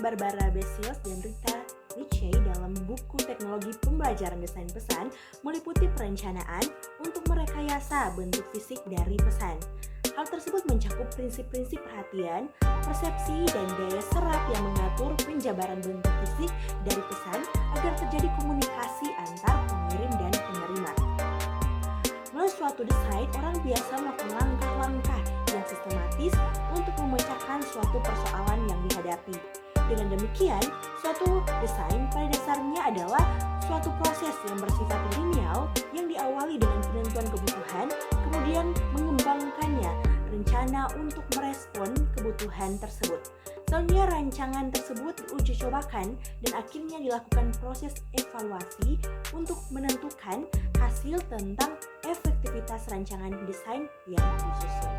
Barbara Besios dan Rita Ritchie dalam buku Teknologi Pembelajaran Desain Pesan meliputi perencanaan untuk merekayasa bentuk fisik dari pesan. Hal tersebut mencakup prinsip-prinsip perhatian, persepsi, dan daya serap yang mengatur penjabaran bentuk fisik dari pesan agar terjadi komunikasi antar pengirim dan penerima. Melalui suatu desain, orang biasa melakukan langkah-langkah yang sistematis untuk memecahkan suatu persoalan yang dihadapi. Dengan demikian, suatu desain pada dasarnya adalah suatu proses yang bersifat linear yang diawali dengan penentuan kebutuhan, kemudian mengembangkannya rencana untuk merespon kebutuhan tersebut. Selanjutnya rancangan tersebut diuji cobakan dan akhirnya dilakukan proses evaluasi untuk menentukan hasil tentang efektivitas rancangan desain yang disusun.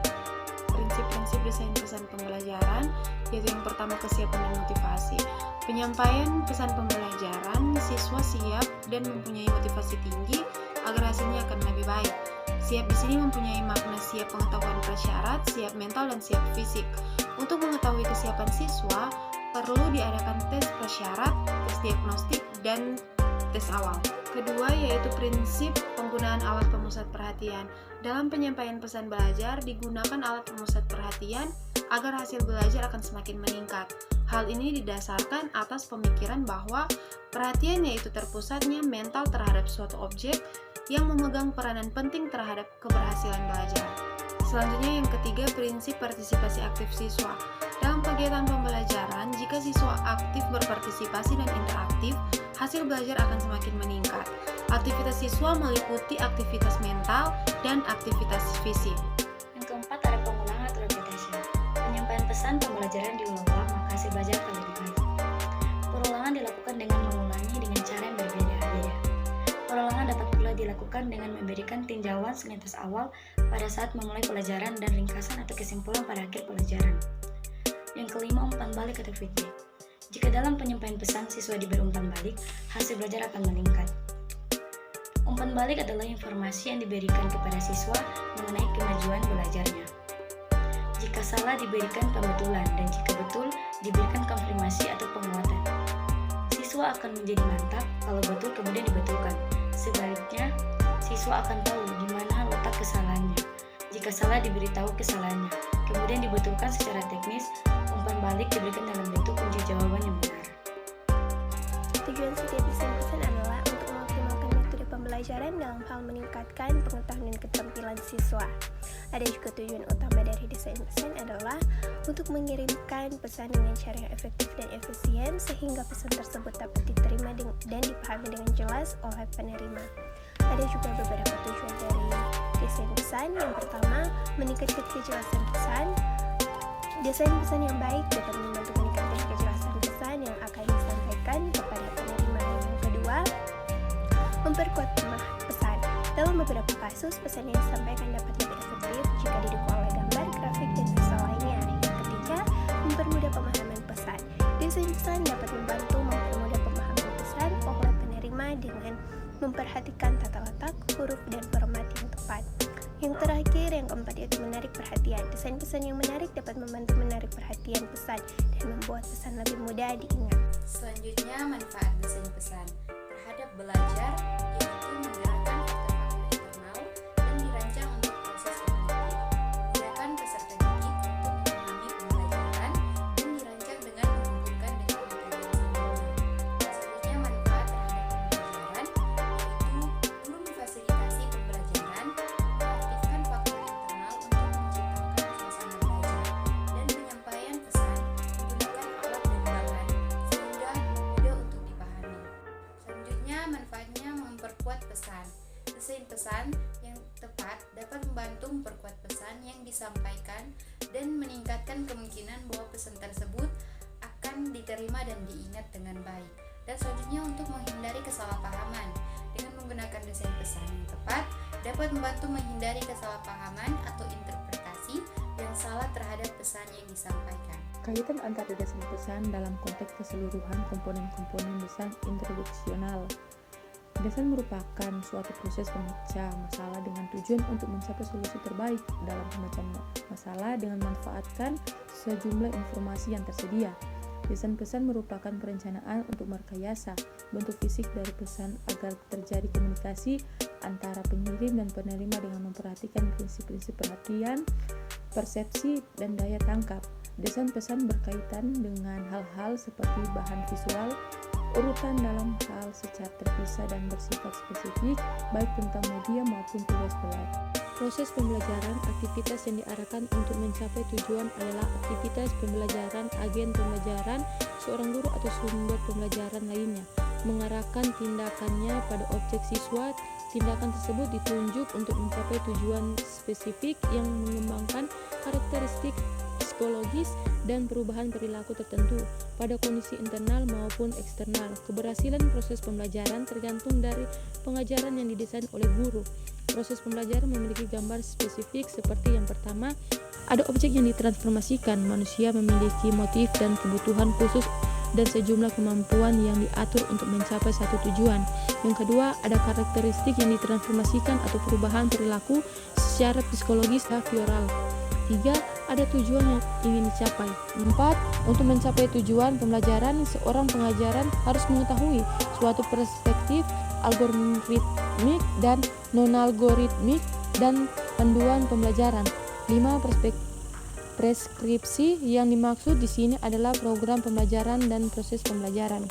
Prinsip-prinsip desain pesan pembelajaran, yaitu yang pertama kesiapan dan motivasi. Penyampaian pesan pembelajaran, siswa siap dan mempunyai motivasi tinggi agar hasilnya akan lebih baik. Siap di sini mempunyai makna siap pengetahuan prasyarat, siap mental, dan siap fisik. Untuk mengetahui kesiapan siswa, perlu diadakan tes prasyarat, tes diagnostik, dan tes awal. Kedua yaitu prinsip penggunaan alat pemusat perhatian. Dalam penyampaian pesan belajar, digunakan alat pemusat perhatian agar hasil belajar akan semakin meningkat. Hal ini didasarkan atas pemikiran bahwa perhatian yaitu terpusatnya mental terhadap suatu objek yang memegang peranan penting terhadap keberhasilan belajar. Selanjutnya yang ketiga, prinsip partisipasi aktif siswa. Dalam kegiatan pembelajaran, jika siswa aktif berpartisipasi dan interaktif, hasil belajar akan semakin meningkat. Aktivitas siswa meliputi aktivitas mental dan aktivitas fisik. Yang keempat ada pengulangan atau repetition. Penyampaian pesan pembelajaran diulang-ulang maka hasil belajar akan lebih baik. Perulangan dilakukan dengan mengulangi dengan cara yang berbeda-beda. Perulangan dapat pula dilakukan dengan memberikan tinjauan selintas awal pada saat memulai pelajaran dan ringkasan atau kesimpulan pada akhir pelajaran. Yang kelima, umpan balik atau feedback. Jika dalam penyampaian pesan siswa diberi umpan balik, hasil belajar akan meningkat. Umpan balik adalah informasi yang diberikan kepada siswa mengenai kemajuan belajarnya. Jika salah diberikan pembetulan dan jika betul diberikan konfirmasi atau penguatan. Siswa akan menjadi mantap kalau betul kemudian dibetulkan. Sebaliknya, siswa akan tahu di mana letak kesalahannya. Jika salah diberitahu kesalahannya, kemudian dibetulkan secara teknis, umpan balik diberikan dalam bentuk kunci jawaban yang benar. Tujuan setiap desain pesan adalah untuk mengoptimalkan metode pembelajaran dalam hal meningkatkan pengetahuan dan keterampilan siswa. Ada juga tujuan utama dari desain pesan adalah untuk mengirimkan pesan dengan cara yang efektif dan efisien sehingga pesan tersebut dapat diterima dan dipahami dengan jelas oleh penerima. Ada juga beberapa tujuan dari desain pesan. Yang pertama, meningkatkan kejelasan pesan. Desain pesan yang baik dapat membantu meningkatkan kejelasan pesan yang akan disampaikan kepada penerima. Yang kedua, memperkuat pesan. Dalam beberapa kasus, pesan yang disampaikan dapat lebih efektif jika didukung oleh gambar, grafik, dan visual lainnya. Yang ketiga, mempermudah pemahaman pesan. Desain pesan dapat membantu mempermudah pemahaman pesan oleh penerima dengan memperhatikan tata letak, huruf, dan format yang tepat. Yang terakhir, yang keempat yaitu menarik perhatian. Desain pesan yang menarik dapat membantu menarik perhatian pesan dan membuat pesan lebih mudah diingat. Selanjutnya, manfaat desain pesan terhadap belajar yaitu menggerakkan faktor-faktor internal dan dirancang untuk proses kognitif, memudahkan peserta didik untuk memahami pembelajaran dan dirancang dengan menghubungkan dengan materi yang sebelumnya. Selanjutnya, manfaat terhadap pembelajaran yaitu guru memfasilitasi pembelajaran, mengaktifkan faktor internal untuk menciptakan suasana belajar, dan penyampaian pesan menggunakan alat dan bahan sehingga mudah untuk dipahami. Selanjutnya, manfaatnya memperkuat pesan. Desain pesan yang tepat dapat membantu memperkuat pesan yang disampaikan dan meningkatkan kemungkinan bahwa pesan tersebut akan diterima dan diingat dengan baik. Dan selanjutnya, untuk menghindari kesalahpahaman. Dengan menggunakan desain pesan yang tepat dapat membantu menghindari kesalahpahaman atau interpretasi yang salah terhadap pesan yang disampaikan. Kaitan antara desain pesan dalam konteks keseluruhan komponen-komponen desain interdiksional. Desain merupakan suatu proses pemecah masalah dengan tujuan untuk mencapai solusi terbaik dalam pemecah masalah dengan memanfaatkan sejumlah informasi yang tersedia. Desain pesan merupakan perencanaan untuk merekayasa bentuk fisik dari pesan agar terjadi komunikasi antara pengirim dan penerima dengan memperhatikan prinsip-prinsip perhatian, persepsi, dan daya tangkap. Desain pesan berkaitan dengan hal-hal seperti bahan visual, urutan dalam hal secara terpisah dan bersifat spesifik, baik tentang media maupun tugas belajar. Proses pembelajaran, aktivitas yang diarahkan untuk mencapai tujuan adalah aktivitas pembelajaran, agen pembelajaran, seorang guru atau sumber pembelajaran lainnya, mengarahkan tindakannya pada objek siswa. Tindakan tersebut ditunjuk untuk mencapai tujuan spesifik yang mengembangkan karakteristik psikologis dan perubahan perilaku tertentu pada kondisi internal maupun eksternal. Keberhasilan proses pembelajaran tergantung dari pengajaran yang didesain oleh guru. Proses pembelajaran memiliki gambar spesifik seperti yang pertama, ada objek yang ditransformasikan. Manusia memiliki motif dan kebutuhan khusus dan sejumlah kemampuan yang diatur untuk mencapai satu tujuan. Yang kedua, ada karakteristik yang ditransformasikan atau perubahan perilaku secara psikologis behavioral. 3. Ada tujuan yang ingin dicapai. 4. Untuk mencapai tujuan pembelajaran, seorang pengajaran harus mengetahui suatu perspektif algoritmik dan non-algoritmik dan panduan pembelajaran. 5. Preskripsi yang dimaksud di sini adalah program pembelajaran dan proses pembelajaran.